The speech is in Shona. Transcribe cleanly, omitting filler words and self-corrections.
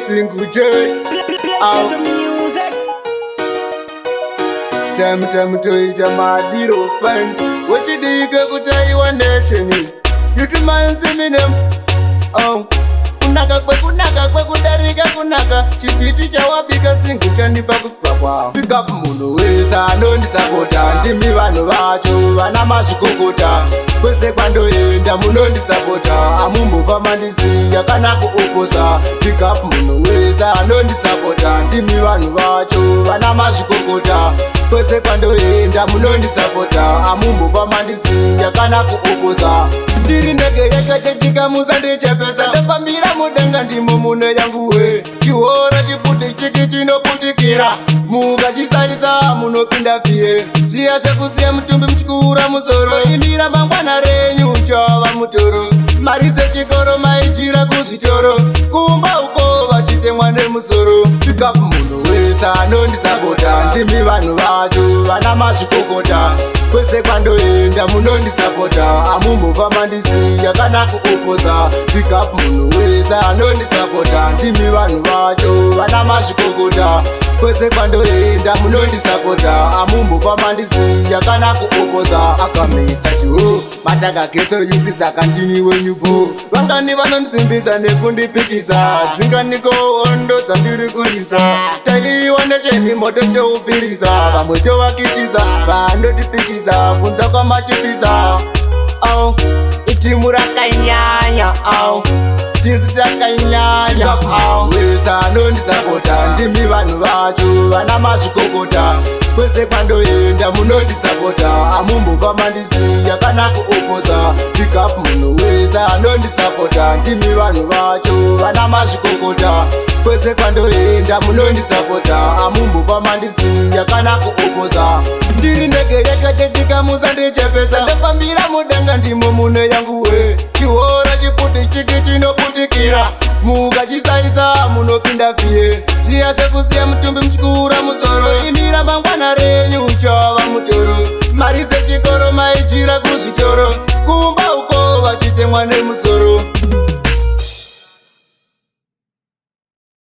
single J. Time toita madiro fan. Wachidike kutaiwa nation. Yutumanzi minem. Kunaka kudarika kunaka. Chipiti chawabika single chandipa kuspakwa. Pick up munhu wesa anondisapota. Ndimi vanhu vacho vana mazvikokota. Kwese kwandoenda munondisapota. Amumbobva mandiziya kana kuoposa. Pick up munhu wesa anondisapota. Ndimi vanhu vacho vana mazvikokota. Kwese kwandoenda munondisapota. Amumbobva mandiziya kana kuoposa. Ndiri ndege yakachetika musandichepesa. Ndafambira mudenga ndimo mune yangu we. Chihora chiputi chiki chinoputikira. Mukachisarisa munopinda fiye. Zviya zvekusiya mutumbi muchikura musoro. Imira mangwana renyu chava mutoro. Mari dzechikoro maichira kuzvitoro. Kumba uko vachitemwa nemusoro. Pick up munhu wese anondisapota. Ndimi vanhu vacho vana mazvikokota. Kwese kwandoenda munondisapota. Amumbobva mandiziya kana kuoposa. Pick up munhu wese anondisapota. Ndimi vanhu vacho vana mazvikokota. Kwese kwandoenda munondisapota. Amumbobva mandiziya kana kuoposa. Akamesta chiho matakageto yuti zakandini wenyupo. Vangani vanondisimbisa nekundipikisa. Dzinganiko ondo dzandiri kurisa. Taiwa necheni moto toupirisa. Vamwe tovakitisa vandotipikisa. Funza kwamachipisa. Itimu rakanyanya. Tisi takanyanya. Wese anondisapota. Ndimi vanhu vacho vana mazvikokota. Kwese kwandoenda munondisapota. Amumbobva mandiziya kana kuoposa. Pick up munhu wese anondisapota. Ndimi vanhu vacho vana mazvikokota. Kwese kwandoenda munondisapota. Amumbobva mandiziya kana kuoposa. Ndiri ndege yakachetika musandichepesa. Ndafambira mudenga ndimo mune yangu we. Chihora chiputi chiki chinoputikira. Mukachisarisa munopinda fiye. Zviya zvekusiya mutumbi muchikura musoro. Imira mangwana renyu chava mutoro. Mari dzechikoro maichira kuzvitoro. Kumba uko vachitemwa nemusoro.